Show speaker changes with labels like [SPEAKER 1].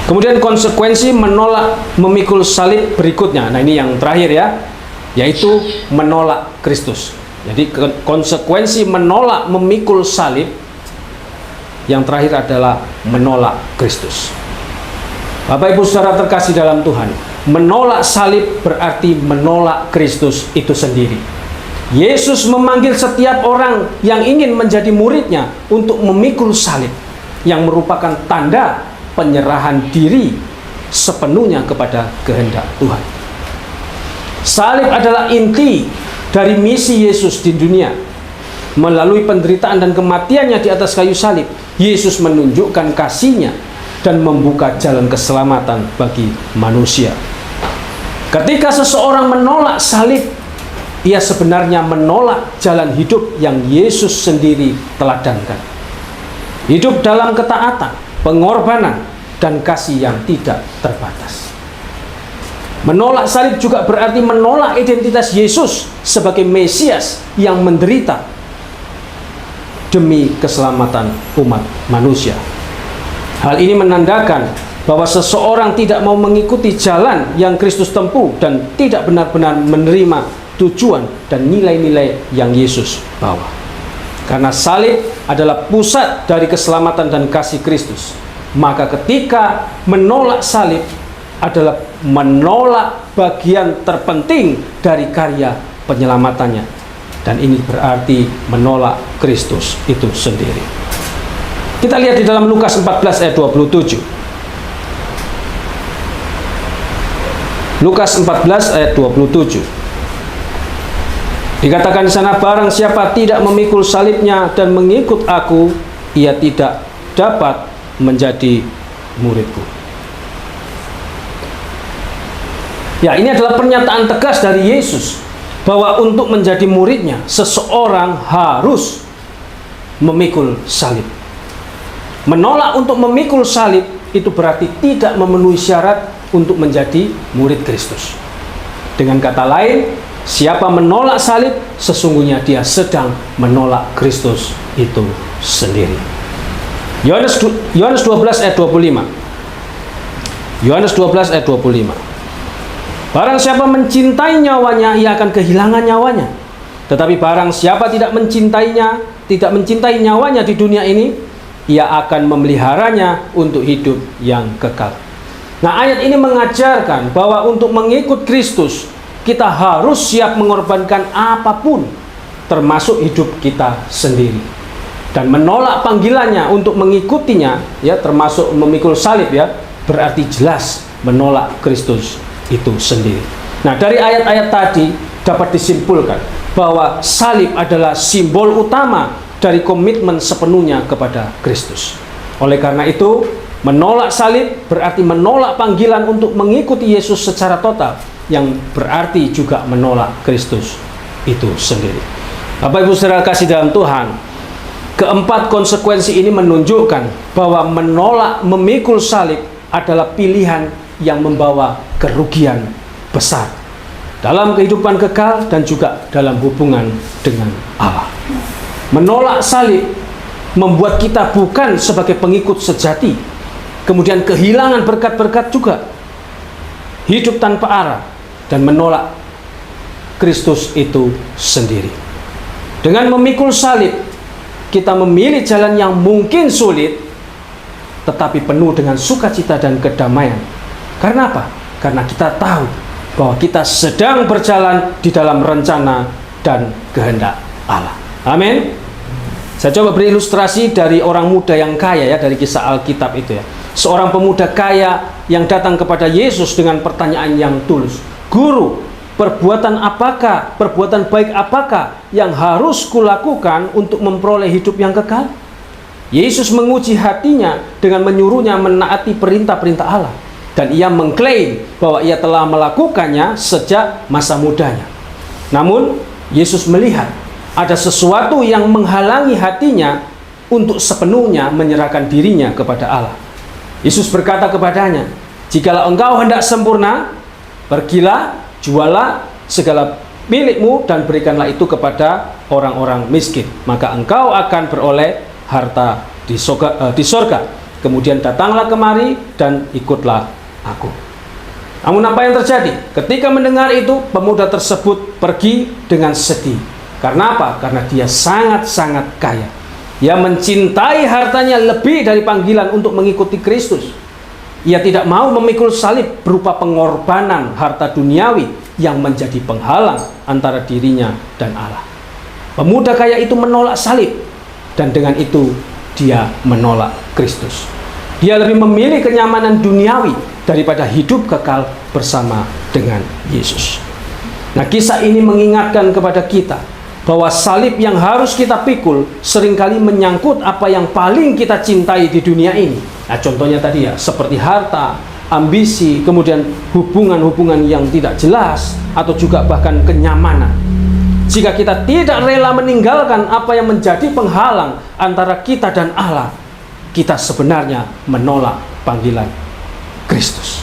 [SPEAKER 1] Kemudian konsekuensi menolak memikul salib berikutnya. Nah, ini yang terakhir ya, yaitu menolak Kristus. Jadi konsekuensi menolak memikul salib yang terakhir adalah menolak Kristus. Bapak Ibu Saudara terkasih dalam Tuhan, menolak salib berarti menolak Kristus itu sendiri. Yesus memanggil setiap orang yang ingin menjadi muridnya untuk memikul salib, yang merupakan tanda penyerahan diri sepenuhnya kepada kehendak Tuhan. Salib adalah inti dari misi Yesus di dunia. Melalui penderitaan dan kematiannya di atas kayu salib, Yesus menunjukkan kasih-Nya dan membuka jalan keselamatan bagi manusia. Ketika seseorang menolak salib, ia sebenarnya menolak jalan hidup yang Yesus sendiri teladankan. Hidup dalam ketaatan, pengorbanan, dan kasih yang tidak terbatas. Menolak salib juga berarti menolak identitas Yesus sebagai Mesias yang menderita demi keselamatan umat manusia. Hal ini menandakan bahwa seseorang tidak mau mengikuti jalan yang Kristus tempuh dan tidak benar-benar menerima tujuan dan nilai-nilai yang Yesus bawa. Karena salib adalah pusat dari keselamatan dan kasih Kristus, maka ketika menolak salib adalah menolak bagian terpenting dari karya penyelamatannya. Dan ini berarti menolak Kristus itu sendiri. Kita lihat di dalam Lukas 14 ayat 27. Lukas 14 ayat 27. Dikatakan di sana, barang siapa tidak memikul salibnya dan mengikut aku, ia tidak dapat menjadi muridku. Ya, ini adalah pernyataan tegas dari Yesus bahwa untuk menjadi muridnya, seseorang harus memikul salib. Menolak untuk memikul salib itu berarti tidak memenuhi syarat untuk menjadi murid Kristus. Dengan kata lain, siapa menolak salib, sesungguhnya dia sedang menolak Kristus itu sendiri. Yohanes 12 ayat 25. Yohanes 12 ayat 25. Barang siapa mencintai nyawanya, ia akan kehilangan nyawanya. Tetapi barang siapa tidak mencintai nyawanya di dunia ini, ia akan memeliharanya untuk hidup yang kekal. Nah, ayat ini mengajarkan bahwa untuk mengikut Kristus, kita harus siap mengorbankan apapun, termasuk hidup kita sendiri. Dan menolak panggilannya untuk mengikutinya, ya, termasuk memikul salib, ya, berarti jelas menolak Kristus itu sendiri. Nah, dari ayat-ayat tadi dapat disimpulkan bahwa salib adalah simbol utama dari komitmen sepenuhnya kepada Kristus. Oleh karena itu, menolak salib berarti menolak panggilan untuk mengikuti Yesus secara total, yang berarti juga menolak Kristus itu sendiri. Bapak Ibu Saudara kasih dalam Tuhan, keempat konsekuensi ini menunjukkan bahwa menolak memikul salib adalah pilihan yang membawa kerugian besar dalam kehidupan kekal dan juga dalam hubungan dengan Allah. Menolak salib membuat kita bukan sebagai pengikut sejati, kemudian kehilangan berkat-berkat juga, hidup tanpa arah, dan menolak Kristus itu sendiri. Dengan memikul salib, kita memilih jalan yang mungkin sulit, tetapi penuh dengan sukacita dan kedamaian. Karena apa? Karena kita tahu bahwa kita sedang berjalan di dalam rencana dan kehendak Allah. Amin. Saya coba beri ilustrasi dari orang muda yang kaya, ya, dari kisah Alkitab itu, ya. Seorang pemuda kaya yang datang kepada Yesus dengan pertanyaan yang tulus. Guru, perbuatan baik apakah yang harus kulakukan untuk memperoleh hidup yang kekal? Yesus menguji hatinya dengan menyuruhnya menaati perintah-perintah Allah. Dan ia mengklaim bahwa ia telah melakukannya sejak masa mudanya. Namun, Yesus melihat ada sesuatu yang menghalangi hatinya untuk sepenuhnya menyerahkan dirinya kepada Allah. Yesus berkata kepadanya, "Jikalau engkau hendak sempurna, pergilah, jualah segala milikmu dan berikanlah itu kepada orang-orang miskin, maka engkau akan beroleh harta di sorga. kemudian datanglah kemari dan ikutlah aku. Namun apa yang terjadi? Ketika mendengar itu, pemuda tersebut pergi dengan sedih. Karena apa? Karena dia sangat-sangat kaya. Ia mencintai hartanya lebih dari panggilan untuk mengikuti Kristus. Ia tidak mau memikul salib berupa pengorbanan harta duniawi yang menjadi penghalang antara dirinya dan Allah. Pemuda kaya itu menolak salib, dan dengan itu dia menolak Kristus. Dia lebih memilih kenyamanan duniawi daripada hidup kekal bersama dengan Yesus. Nah, kisah ini mengingatkan kepada kita bahwa salib yang harus kita pikul seringkali menyangkut apa yang paling kita cintai di dunia ini. Nah, contohnya tadi ya, seperti harta, ambisi, kemudian hubungan-hubungan yang tidak jelas, atau juga bahkan kenyamanan. Jika kita tidak rela meninggalkan apa yang menjadi penghalang antara kita dan Allah, kita sebenarnya menolak panggilan Kristus.